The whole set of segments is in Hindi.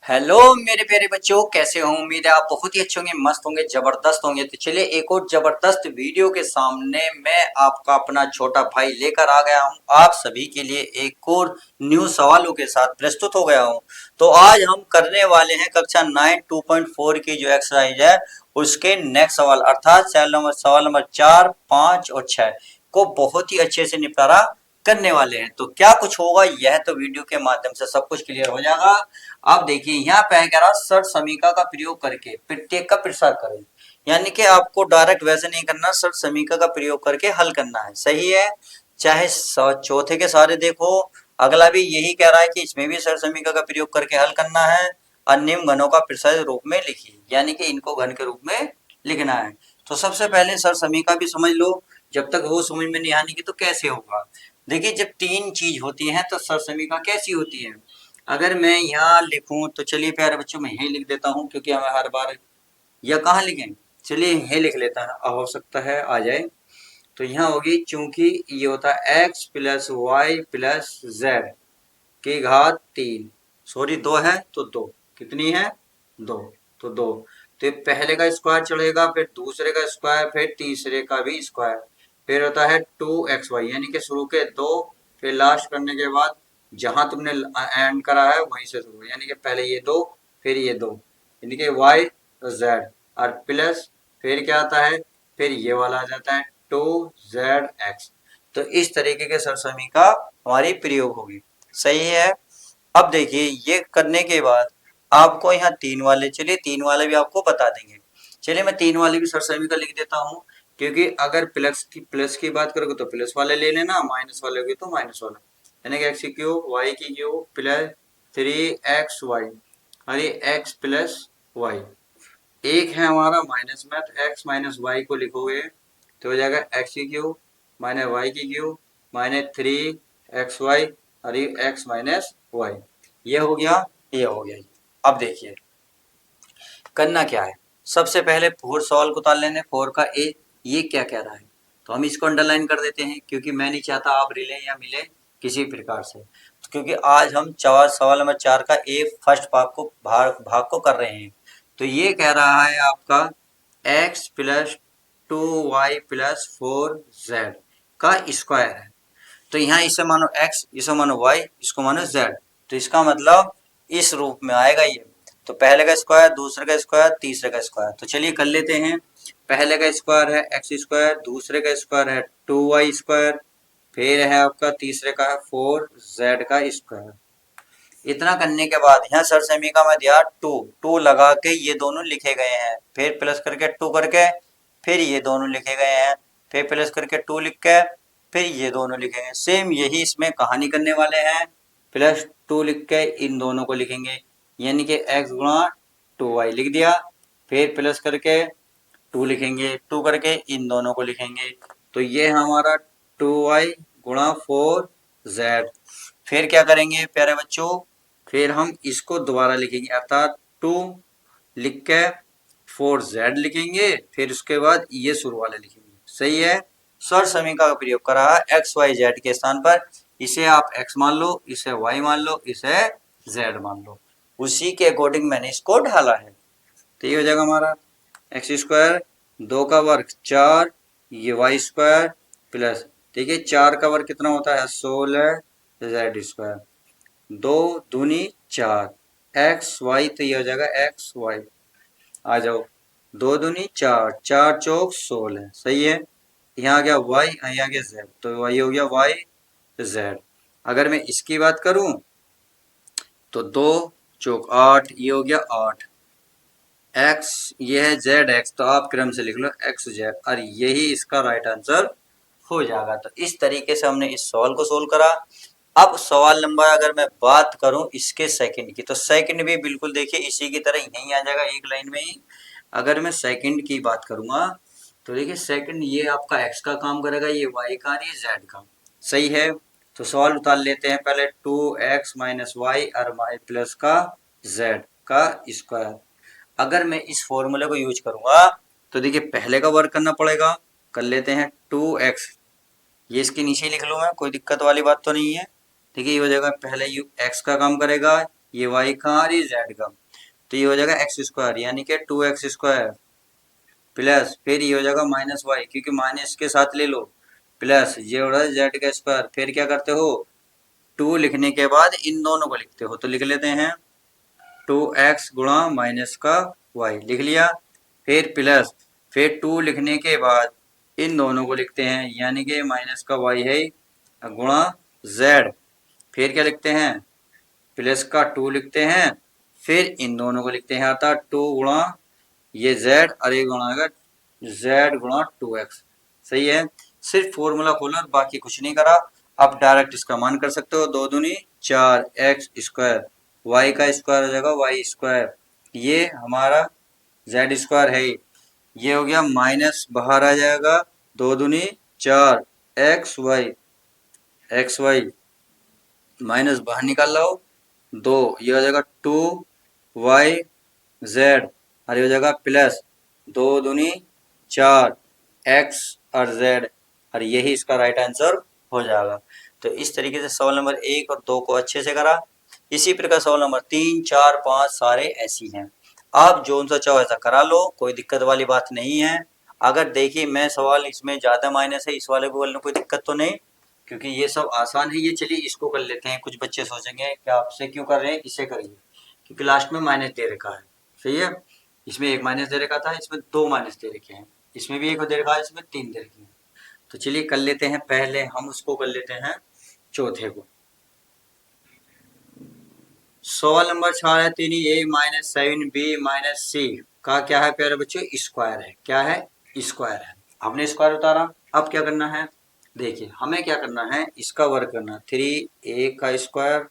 हेलो मेरे प्यारे बच्चों, कैसे हो? उम्मीद है आप बहुत ही अच्छे होंगे, मस्त होंगे, जबरदस्त होंगे। तो चलिए एक और जबरदस्त वीडियो के सामने मैं आपका अपना छोटा भाई लेकर आ गया हूं। आप सभी के लिए एक और न्यू सवालों के साथ प्रस्तुत हो गया हूं। तो आज हम करने वाले हैं कक्षा 9 2.4 की जो एक्सरसाइज है उसके नेक्स्ट सवाल, अर्थात सवाल नंबर 4, 5 और 6 को बहुत ही अच्छे से निपटारा करने वाले हैं। तो क्या कुछ होगा यह तो वीडियो के माध्यम से सब कुछ क्लियर हो जाएगा। आप देखिए यहाँ पे कह रहा सर्व समीकरण का प्रयोग करके प्रत्येक का प्रसार करें, यानी कि आपको डायरेक्ट वैसे नहीं करना, सर्व समीकरण का प्रयोग करके हल करना है। सही है, चाहे चौथे के सारे देखो, अगला भी यही कह रहा है कि इसमें भी सर्व समीकरण का प्रयोग करके हल करना है। निम्न घनों का प्रसार रूप में लिखिए, यानी कि इनको घन के रूप में लिखना है। तो सबसे पहले सर्व समीकरण भी समझ लो, जब तक वो समझ में नहीं आने की तो कैसे होगा। देखिए जब तीन चीज होती है तो सर्व समीकरण कैसी होती है। अगर मैं यहाँ लिखूं तो चलिए प्यारे बच्चों मैं यही लिख देता हूँ, क्योंकि हमें हर बार या कहाँ लिखें, चलिए यही लिख लेता है, हो सकता है आ जाए। तो यहाँ होगी, चूंकि ये होता है x plus y plus z की घात 3, सॉरी 2 है तो 2, कितनी है 2, तो 2। तो ये पहले का स्क्वायर चढ़ेगा, फिर दूसरे का स्क्वायर, फिर तीसरे का भी स्क्वायर, फिर होता है 2xy, यानी कि शुरू के 2, फिर लास्ट करने के बाद जहां तुमने एंड करा है वहीं से शुरू, यानी कि पहले ये 2 फिर ये 2, यानी कि y तो z, और प्लस फिर क्या आता है, फिर ये वाला आ जाता है 2zx। तो इस तरीके के सरसमी का हमारी प्रयोग होगी। सही है। अब देखिए ये करने के बाद आपको यहाँ 3 वाले, चलिए 3 वाले भी आपको बता देंगे। चलिए मैं 3 वाले भी सरसमी का लिख देता हूँ, क्योंकि अगर प्लस की बात करोगे तो प्लस वाले ले लेना, माइनस वाले होगी तो माइनस वाला, यानी कि एक्स की क्यूब वाई की क्यूब प्लस 3xy, अरे एक्स प्लस वाई। एक है हमारा माइनस में, तो एक्स माइनस वाई को लिखोगे तो हो जाएगा एक्स की क्यूब माइनस वाई की क्यूब माइनस 3xy, अरे एक्स माइनस वाई। ये हो गया, ये हो गया। अब देखिए करना क्या है, सबसे पहले फोर सॉल्व को उतार लेने, फोर का ए, ये क्या कह रहा है तो हम इसको अंडरलाइन कर देते हैं, क्योंकि मैं नहीं चाहता आप रिले या मिले किसी प्रकार से। तो क्योंकि आज हम सवाल नंबर 4 का ए फर्स्ट भाग को कर रहे हैं। तो ये कह रहा है आपका x plus 2y plus 4z का स्क्वायर है। तो यहाँ इसे मानो x, इसे मानो y, इसको मानो z, तो इसका मतलब इस रूप में आएगा ये। तो पहले का स्क्वायर, दूसरे का स्क्वायर, तीसरे का स्क्वायर। तो चलिए कर लेते हैं। पहले का स्क्वायर है एक्स स्क्वायर, दूसरे का स्क्वायर है 2y स्क्वायर, फिर है आपका तीसरे का है 4z का स्क्वायर। इतना करने के बाद यहाँ सर सेमी का मैं दिया 2, 2 लगा के ये दोनों लिखे गए हैं, फिर प्लस करके 2 करके फिर ये दोनों लिखे गए हैं, फिर प्लस करके 2 लिख के फिर ये दोनों लिखे गए। सेम यही इसमें कहानी करने वाले हैं, प्लस 2 लिख के इन दोनों को लिखेंगे, यानी कि x गुणा 2y लिख दिया, फिर प्लस करके 2 लिखेंगे, 2 करके इन दोनों को लिखेंगे। तो ये हमारा 2y गुणा 4z। फिर क्या करेंगे प्यारे बच्चों, फिर हम इसको दोबारा लिखेंगे, अर्थात 2 लिख के 4z लिखेंगे, फिर उसके बाद ये शुरू वाले लिखेंगे। सही है। स्वर समीकरण का प्रयोग करा है एक्स वाई जेड के स्थान पर, इसे आप x मान लो, इसे y मान लो, इसे z मान लो, उसी के अकॉर्डिंग मैंने इसको ढाला है। तो ये हो जाएगा हमारा एक्स स्क्वायर, 2 का वर्ग 4, ये वाई स्क्वायर प्लस, देखिए 4 का वर्ग कितना होता है 16 जेड स्क्वायर, 2 दूनी 4 एक्स वाई, तो ये हो जाएगा एक्स वाई। आ जाओ, 2 दूनी 4, 4 चौक 16, सही है। यहाँ आ गया वाई, यहाँ आ गया जेड, तो ये हो गया वाई जेड। अगर मैं इसकी बात करूं तो 2 चौक 8, ये हो गया 8, एक्स ये है जेड एक्स, तो आप क्रम से लिख लो एक्स जेड, और यही इसका राइट आंसर हो जाएगा। तो इस तरीके से हमने इस सवाल को सोल्व करा। अब सवाल नंबर अगर मैं बात करूं इसके सेकंड की, तो सेकंड भी बिल्कुल देखिए इसी की तरह यही आ जाएगा, एक लाइन में ही। अगर मैं सेकंड की बात करूंगा तो देखिए सेकंड ये आपका एक्स का काम करेगा, ये वाई का और ये जेड का। सही है। तो सवाल उतार लेते हैं पहले, 2x माइनस वाई और वाई प्लस का जेड का स्क्वायर। अगर मैं इस फॉर्मूले को यूज करूंगा तो देखिए पहले का वर्क करना पड़ेगा, कर लेते हैं 2x, ये इसके नीचे लिख लूँ मैं, कोई दिक्कत वाली बात तो नहीं है। देखिए ये हो जाएगा, पहले यू एक्स का काम करेगा, ये y का और ये z का, तो ये हो जाएगा एक्स स्क्वायर यानी कि 2x² प्लस फिर ये हो जाएगा माइनस वाई क्योंकि माइनस के साथ ले लो, प्लस ये हो रहा है जेड का स्क्वायर। फिर क्या करते हो, 2 लिखने के बाद इन दोनों को लिखते हो, तो लिख लेते हैं 2x गुणा माइनस का y लिख लिया। फिर प्लस फिर 2 लिखने के बाद इन दोनों को लिखते हैं यानी कि माइनस का y है गुणा z। फिर क्या लिखते हैं, प्लस का 2 लिखते हैं, फिर इन दोनों को लिखते हैं अर्थात 2 गुणा ये z और ये गुणा आएगा z गुणा 2x। सही है, सिर्फ फॉर्मूला खोला और बाकी कुछ नहीं करा। अब डायरेक्ट इसका मान कर सकते हो, 2 दूनी 4 एक्स स्क्वायर, वाई का स्क्वायर हो जाएगा वाई स्क्वायर, ये हमारा जेड स्क्वायर है, ये हो गया माइनस बाहर आ जाएगा 2 दूनी 4 एक्स वाई माइनस बाहर निकाल लो 2, ये हो जाएगा 2y z और ये हो जाएगा प्लस 2 दूनी 4 x और z और यही इसका राइट आंसर हो जाएगा। तो इस तरीके से सवाल नंबर 1 और 2 को अच्छे से करा। इसी प्रकार सवाल नंबर 3, 4, 5 सारे ऐसी हैं। आप जो सा चाहो ऐसा करा लो, कोई दिक्कत वाली बात नहीं है। अगर देखिए मैं सवाल इसमें ज़्यादा माइनस है, इस वाले को बोलने कोई दिक्कत तो नहीं, क्योंकि ये सब आसान है। ये चलिए इसको कर लेते हैं। कुछ बच्चे सोचेंगे कि आपसे क्यों कर रहे हैं, इसे करिए क्योंकि लास्ट में माइनस दे रखा है। सही है, इसमें एक माइनस दे रखा था, इसमें 2 माइनस दे रखे हैं, इसमें भी एक दे रखा है, इसमें 3 दे रखे हैं। तो चलिए कर लेते हैं, पहले हम उसको कर लेते हैं चौथे को। सवाल नंबर 4 है 3a माइनस 7b माइनस सी का क्या है प्यारे बच्चों, स्क्वायर है। क्या है, स्क्वायर है। हमने स्क्वायर उतारा, अब क्या करना है, देखिए हमें क्या करना है, इसका वर्ग करना। 3a का स्क्वायर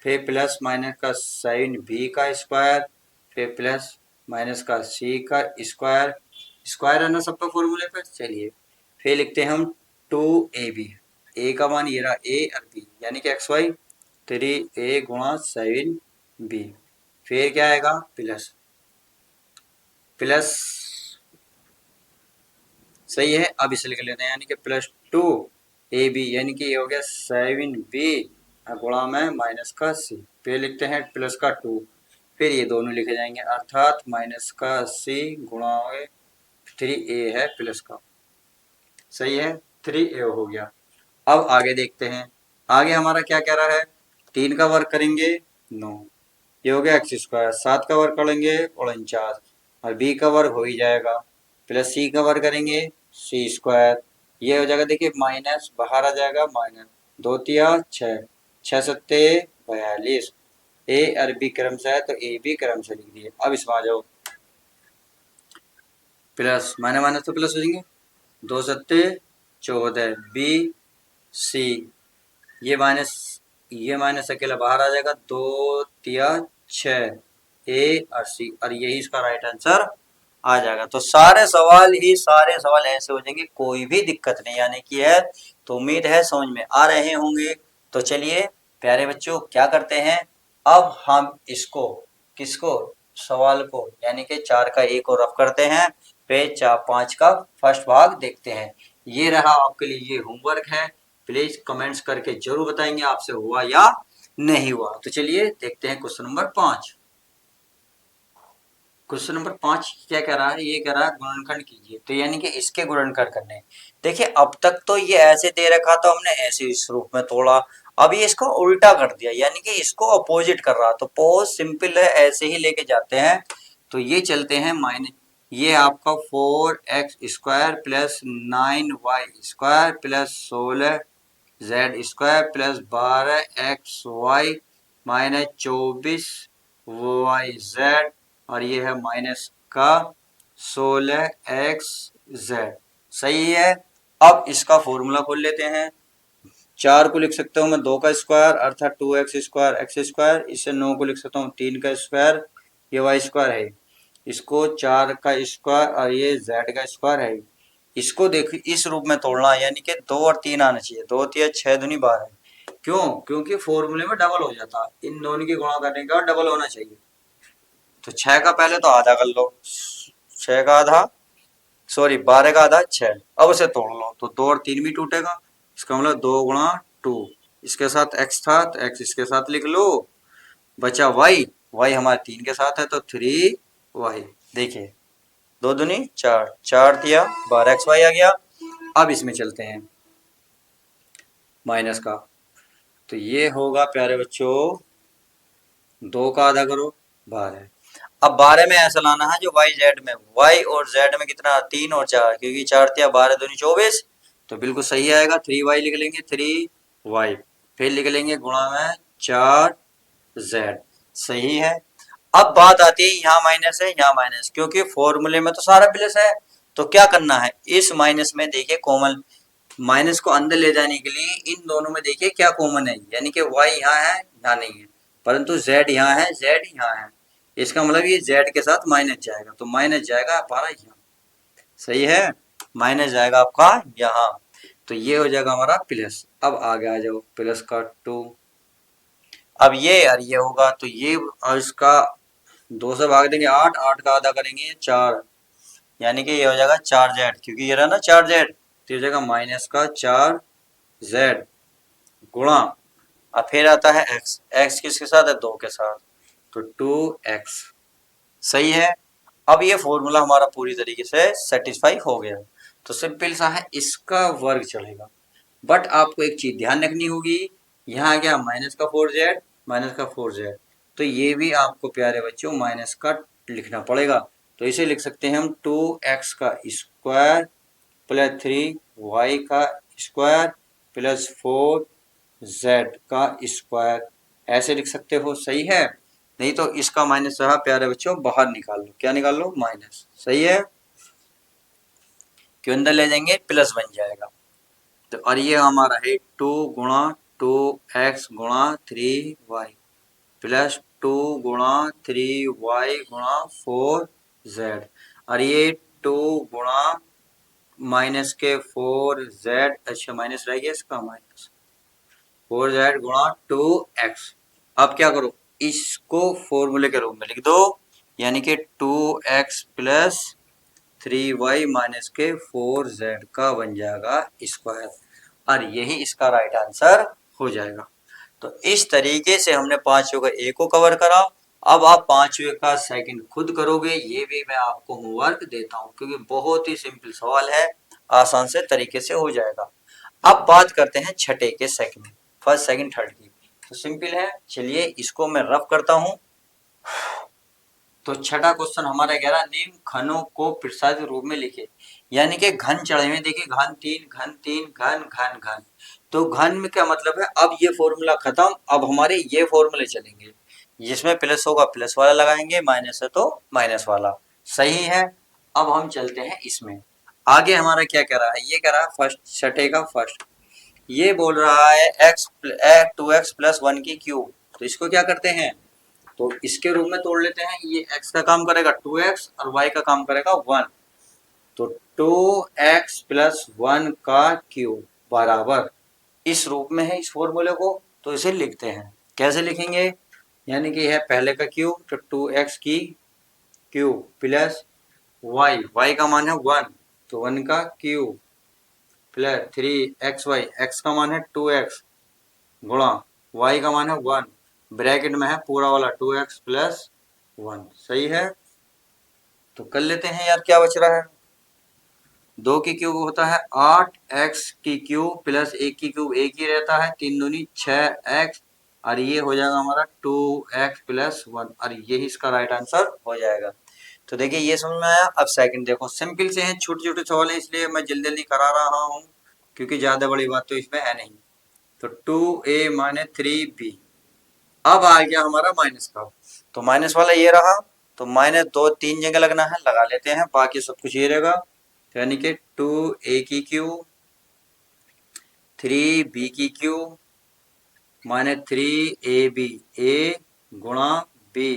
फिर प्लस माइनस का 7b का स्क्वायर फिर प्लस माइनस का c का स्क्वायर। स्क्वायर है ना सबका फॉर्मूले पे। चलिए फिर लिखते हैं हम 2ab, a का मान ये रहा a और b यानी कि xy 3a गुणा 7b, फिर क्या आएगा प्लस प्लस। सही है, अब इसे लिख लेते हैं यानी कि प्लस 2ab यानी कि ये हो गया 7b गुणा में माइनस का c, फिर लिखते हैं प्लस का 2, फिर ये दोनों लिखे जाएंगे अर्थात माइनस का c गुणा 3a है प्लस का। सही है, 3a हो गया। अब आगे देखते हैं, आगे हमारा क्या कह रहा है, 3 का वर्ग करेंगे 9, ये हो गया एक्स स्क्वायर, 7 का वर्ग करेंगे 49 और b का वर्ग हो ही जाएगा, प्लस c का वर्ग करेंगे c स्क्वायर, ये हो जाएगा देखिए माइनस बाहर आ जाएगा माइनस 2 तिया 6, 6 सत्ते 42, a और b क्रम से है तो a b क्रम से लिख दिए। अब इसमें आ जाओ, प्लस माइनस माइनस तो प्लस हो जाएंगे, 2 सत्ते 14 b c, ये माइनस अकेला बाहर आ जाएगा, 2 तिया 6 ए और सी और यही इसका राइट आंसर आ जाएगा। तो सारे सवाल ऐसे हो जाएंगे, कोई भी दिक्कत नहीं आने की है। तो उम्मीद है समझ में आ रहे होंगे। तो चलिए प्यारे बच्चों क्या करते हैं, अब हम इसको किसको, सवाल को यानी कि 4 का एक और रफ करते हैं, फिर 4-5 का फर्स्ट भाग देखते हैं। ये रहा आपके लिए ये होमवर्क है, प्लीज कमेंट्स करके जरूर बताएंगे आपसे हुआ या नहीं हुआ। तो चलिए देखते हैं क्वेश्चन नंबर 5। क्वेश्चन नंबर 5 क्या कह रहा है, ये कह रहा है गुणनखंड कीजिए, तो यानी कि इसके गुणनखंड करने। देखिए अब तक तो ये ऐसे दे रखा था, हमने ऐसे इस रूप में तोड़ा, अब ये इसको उल्टा कर दिया यानी कि इसको अपोजिट कर रहा। तो बहुत सिंपल है, ऐसे ही लेके जाते हैं। तो ये चलते हैं माइनस, ये आपका 4x square plus 9y square plus 16 Z square plus 12xy minus 24yz और ये है माइनस का 16xz। सही है, अब इसका फॉर्मूला खोल लेते हैं। 4 को लिख सकता हूँ मैं 2 का स्क्वायर अर्थात 2x स्क्वायर x स्क्वायर, इसे 9 को लिख सकता हूँ 3 का स्क्वायर, ये y स्क्वायर है, इसको 4 का स्क्वायर और ये z का स्क्वायर है। इसको देखिए इस रूप में तोड़ना यानी कि 2 और 3 आना चाहिए, 2 तिया 6 दूनी 12। क्यों, क्योंकि फॉर्मूले में डबल हो जाता, इन दोनों की गुणा करने के बाद डबल होना चाहिए। तो 6 का पहले तो आधा कर लो, 6 का आधा सॉरी 12 का आधा 6, अब उसे तोड़ लो तो 2 और 3 भी टूटेगा, इसका मतलब 2 गुणा 2, इसके साथ x था तो x इसके साथ लिख लो बचा वाई, वाई हमारे 3 के साथ है तो 3y। देखिए 2 दूनी 4, 4 दिया 12xy आ गया। अब इसमें चलते हैं माइनस का, तो ये होगा प्यारे बच्चों 2 का आधा करो 12। अब 12 में ऐसा लाना है जो वाई जेड में, वाई और जेड में कितना 3 और 4, क्योंकि 4 दिया 12 दूनी 24, तो बिल्कुल सही आएगा। 3y लिख लेंगे 3y, फिर लिख लेंगे गुणा में 4z, सही है। अब बात आती है यहाँ माइनस है यहाँ माइनस, क्योंकि फॉर्मूले में तो सारा प्लस है, तो क्या करना है इस माइनस में देखिए कॉमन, माइनस को अंदर ले जाने के लिए इन दोनों में देखिए क्या कॉमन है, यानी कि y यहाँ है यहाँ नहीं है, परंतु z यहाँ है z यहाँ है, इसका मतलब ये z के साथ माइनस जाएगा, तो माइनस जाएगा हमारा यहाँ, सही है, माइनस जाएगा आपका यहाँ, तो ये हो जाएगा हमारा प्लस। अब आगे आ जाओ प्लस का 2, अब ये और ये होगा तो ये और इसका 2 से भाग देंगे 8, 8 का आधा करेंगे 4, यानी कि ये हो जाएगा 4z, क्योंकि ये रहा ना 4z, तो ये हो जाएगा माइनस का 4z गुणा, अब फिर आता है x, x किसके साथ है 2 के साथ, तो 2x, सही है। अब ये फॉर्मूला हमारा पूरी तरीके से सेटिस्फाई हो गया, तो सिंपल सा है इसका वर्ग चलेगा, बट आपको एक चीज ध्यान रखनी होगी, यहाँ आ गया माइनस का 4z, माइनस का 4z, तो ये भी आपको प्यारे बच्चों माइनस का लिखना पड़ेगा, तो इसे लिख सकते हैं हम 2x का स्क्वायर प्लस 3y का स्क्वायर प्लस 4z का स्क्वायर, ऐसे लिख सकते हो, सही है। नहीं तो इसका माइनस रहा प्यारे बच्चों बाहर निकाल लो, क्या निकाल लो माइनस, सही है, क्यों अंदर ले जाएंगे प्लस बन जाएगा। तो और ये हमारा है 2 गुणा 2x गुणा 3y प्लस 2 गुणा 3y गुणा 4z, और ये 2 गुणा माइनस के 4z, अच्छा माइनस रह गया इसका, माइनस 4z गुणा 2x। अब क्या करो इसको फॉर्मूले के रूप में लिख दो, यानी कि 2x प्लस 3y माइनस के 4z का बन जाएगा स्क्वायर, और यही इसका राइट आंसर हो जाएगा। तो इस तरीके से हमने पांचों का ए को कवर करा। अब आप पांचवे का सेकंड खुद करोगे, ये भी मैं आपको होमवर्क देता हूं, क्योंकि बहुत ही सिंपल सवाल है, आसान से तरीके से हो जाएगा। अब बात करते हैं छठे के सेकंड, फर्स्ट सेकंड थर्ड की, तो सिंपल है, चलिए इसको मैं रफ करता हूं। तो छठा क्वेश्चन हमारा कह रहा निम्न घनों को प्रिसाइज रूप में लिखे, यानी कि घन चढ़े हुए, देखिए घन 3 घन 3 घन घन घन, तो घन में क्या मतलब है, अब ये फॉर्मूला खत्म, अब हमारे ये फॉर्मूले चलेंगे, जिसमें प्लस होगा प्लस वाला लगाएंगे, माइनस है तो माइनस वाला, सही है। अब हम चलते हैं इसमें आगे, हमारा क्या कह रहा है, ये कह रहा है फर्स्ट छठे का फर्स्ट, ये बोल रहा है x 2x प्लस 1 की क्यूब, तो इसको क्या करते हैं, तो इसके रूप में तोड़ लेते हैं, ये x का काम करेगा 2x और y का काम करेगा 1, तो 2x प्लस 1 का क्यूब बराबर इस रूप में है इस फॉर्मूले को, तो इसे लिखते हैं, कैसे लिखेंगे, यानी कि है पहले का क्यूब, तो 2x की क्यूब प्लस y का मान है 1, तो 1 का क्यूब प्लस 3xy, x का मान है 2x गुणा y का मान है 1, ब्रैकेट में है पूरा वाला 2x प्लस 1, सही है। तो कर लेते हैं यार, क्या बच रहा है, 2 की क्यूब होता है 8x की क्यूब प्लस 1 की क्यूब 1 ही रहता है, 3 दूनी 6x, और ये हो जाएगा हमारा 2x प्लस 1, और यही इसका राइट आंसर हो जाएगा। तो देखिए ये समझ में आया। अब सेकंड देखो, सिंपल से हैं, छोटे छोटे सवाल है, इसलिए मैं जल्दी जल्दी करा रहा हूँ, क्योंकि ज्यादा बड़ी बात तो इसमें है नहीं। तो 2a माइनस 3b, अब आ गया हमारा माइनस का, तो माइनस वाला ये रहा, तो माइनस 2 3 जगह लगना है, लगा लेते हैं, बाकी सब कुछ ये रहेगा, तो यानी कि 2a की क्यूब 3b की क्यूब माइनस 3ab, a गुणा b,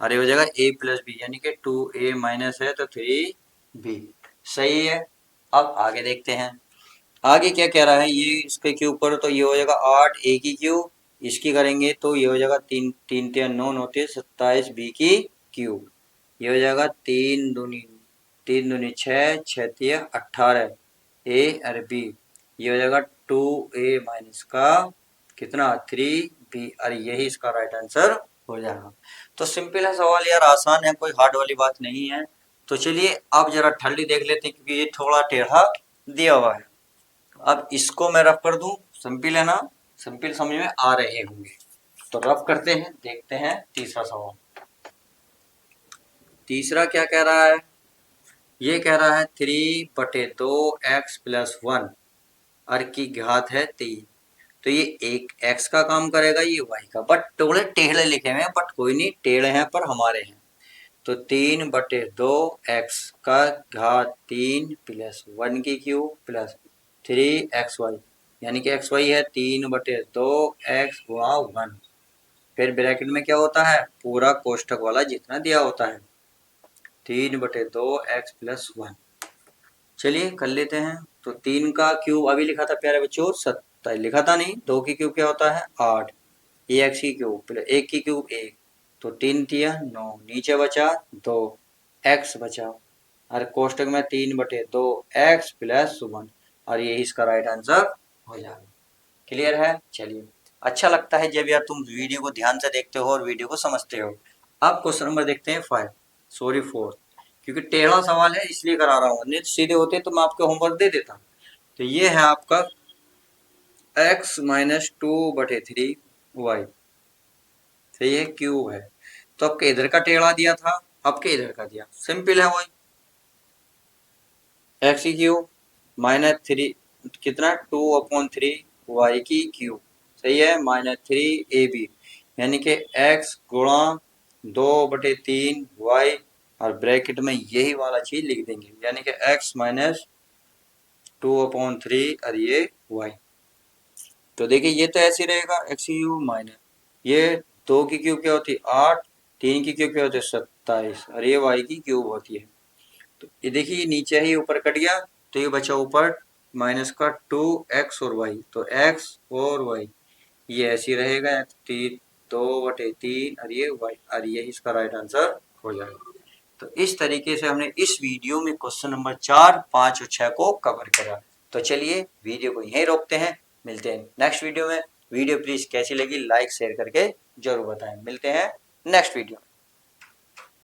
अरे हो जाएगा a प्लस बी, यानी कि 2a माइनस है तो 3b, सही है। अब आगे देखते हैं, आगे क्या कह रहा है, ये इसके क्यूब करो तो ये हो जाएगा 8a की क्यूब, इसकी करेंगे तो ये हो जाएगा 3 3 3 9 9 27b की क्यूब, ये हो जाएगा 3 दूनी 6 6 18 a और b, ये हो जाएगा 2a माइनस का कितना 3b, और यही इसका राइट आंसर हो जाएगा। तो सिंपल है सवाल यार, आसान है, कोई हार्ड वाली बात नहीं है। तो चलिए अब जरा ठंडी देख लेते हैं, क्योंकि ये थोड़ा टेढ़ा दिया हुआ है। अब इसको मैं रफ कर दूं, सिंपल है ना, सिंपल समझ में आ रहे होंगे। तो रफ करते हैं, देखते हैं तीसरा सवाल। तीसरा क्या कह रहा है, ये कह रहा है 3/2 x+1 और की घात है 3। तो ये एक x का काम करेगा, ये y का, बट थोड़े टेढ़े लिखे हुए हैं, बट कोई नहीं, टेढ़े हैं पर हमारे हैं। तो 3/2 x का घात 3 प्लस 1 की क्यूब प्लस 3xy, यानी कि xy है 3/2 x गुणा 1। फिर ब्रैकेट में क्या होता है, पूरा कोष्ठक वाला जितना दिया होता है, 3/2 x+1। चलिए कर लेते हैं। तो 3 का क्यूब अभी लिखा था प्यारे बच्चों 27, लिखा था नहीं, 2 की क्यूब क्या होता है 8, ये x की क्यूब प्लस 1 की क्यूब 1, तो 3 तिया 9, नीचे बचा 2 x बचा, और कोष्टक में 3/2 x+1, और यही इसका राइट आंसर हो जाएगा। क्लियर है। चलिए, अच्छा लगता है जब यार तुम वीडियो को ध्यान से देखते हो और वीडियो को समझते हो। अब क्वेश्चन नंबर देखते हैं 4, क्योंकि टेढ़ा सवाल है इसलिए करा रहा हूँ, नहीं तो सीधे होते तो मैं आपको होमवर्क दे देता। तो ये है आपका x-2/3y, सही है, क्यूब है। तो आपके इधर का टेढ़ा दिया था, आपके इधर का दिया, सिंपल है वही, x की क्यूब -3 कितना 2/3 y की क्यूब, सही है, -3ab, यानी कि x गुणा 2/3y, और ब्रैकेट में यही वाला चीज लिख देंगे, यानी कि x -2/3 और ये y। तो देखिए ये तो ऐसे रहेगा, x की क्यूब माइनस ये 2 की क्यूब क्या होती है 8, 3 की क्यूब क्या होती है 27, और ये y की क्यूब होती है। तो ये देखिए ये नीचे ही ऊपर कट गया, तो ये बचा ऊपर माइनस का 2x और y, तो x और y ये ऐसी रहेगा, 2/3 और ये y, और ये इसका राइट आंसर हो जाएगा। तो इस तरीके से हमने इस वीडियो में क्वेश्चन नंबर 4, 5 और 6 को कवर करा। तो चलिए वीडियो को यहीं रोकते हैं, मिलते हैं नेक्स्ट वीडियो में। वीडियो प्लीज कैसी लगी लाइक शेयर करके जरूर बताएं। मिलते हैं नेक्स्ट वीडियो।